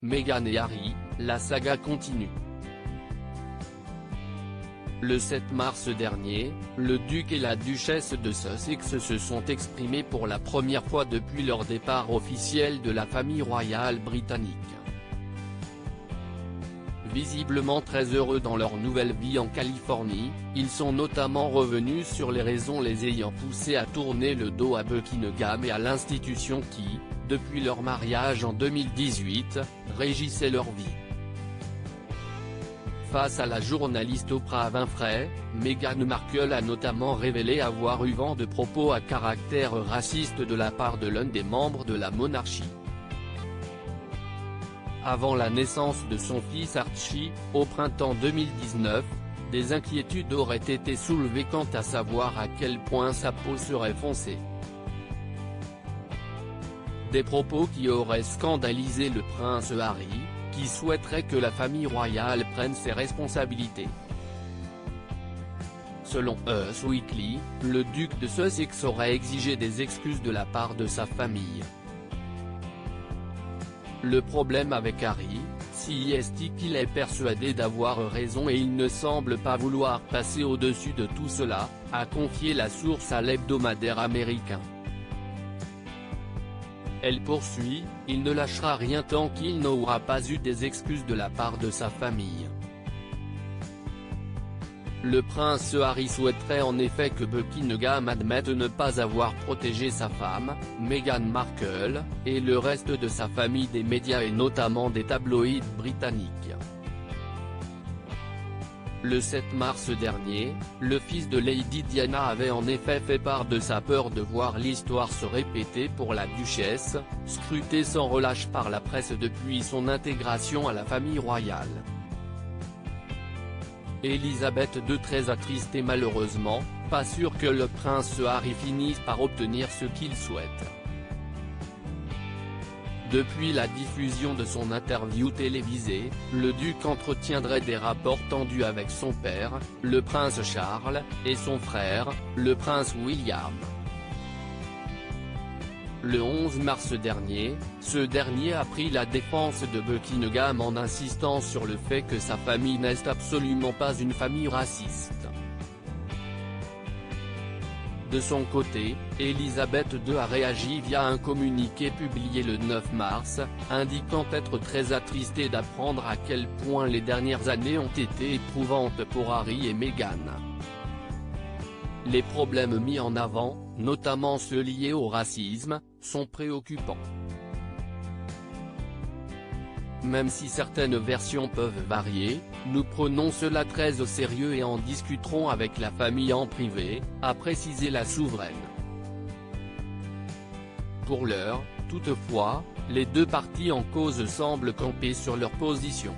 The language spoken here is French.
Meghan et Harry, la saga continue. Le 7 mars dernier, le duc et la duchesse de Sussex se sont exprimés pour la première fois depuis leur départ officiel de la famille royale britannique. Visiblement très heureux dans leur nouvelle vie en Californie, ils sont notamment revenus sur les raisons les ayant poussés à tourner le dos à Buckingham et à l'institution qui, depuis leur mariage en 2018, régissait leur vie. Face à la journaliste Oprah Winfrey, Meghan Markle a notamment révélé avoir eu vent de propos à caractère raciste de la part de l'un des membres de la monarchie. Avant la naissance de son fils Archie, au printemps 2019, des inquiétudes auraient été soulevées quant à savoir à quel point sa peau serait foncée. Des propos qui auraient scandalisé le prince Harry, qui souhaiterait que la famille royale prenne ses responsabilités. Selon Us Weekly, le duc de Sussex aurait exigé des excuses de la part de sa famille. Le problème avec Harry, c'est qu'il est persuadé d'avoir raison et il ne semble pas vouloir passer au-dessus de tout cela, a confié la source à l'hebdomadaire américain. Elle poursuit, il ne lâchera rien tant qu'il n'aura pas eu des excuses de la part de sa famille. Le prince Harry souhaiterait en effet que Buckingham admette ne pas avoir protégé sa femme, Meghan Markle, et le reste de sa famille des médias et notamment des tabloïds britanniques. Le 7 mars dernier, le fils de Lady Diana avait en effet fait part de sa peur de voir l'histoire se répéter pour la duchesse, scrutée sans relâche par la presse depuis son intégration à la famille royale. Elisabeth II très attristée malheureusement, pas sûr que le prince Harry finisse par obtenir ce qu'il souhaite. Depuis la diffusion de son interview télévisée, le duc entretiendrait des rapports tendus avec son père, le prince Charles, et son frère, le prince William. Le 11 mars dernier, ce dernier a pris la défense de Buckingham en insistant sur le fait que sa famille n'est absolument pas une famille raciste. De son côté, Elisabeth II a réagi via un communiqué publié le 9 mars, indiquant être très attristée d'apprendre à quel point les dernières années ont été éprouvantes pour Harry et Meghan. Les problèmes mis en avant, notamment ceux liés au racisme, sont préoccupants. Même si certaines versions peuvent varier, nous prenons cela très au sérieux et en discuterons avec la famille en privé, a précisé la souveraine. Pour l'heure, toutefois, les deux parties en cause semblent camper sur leur position.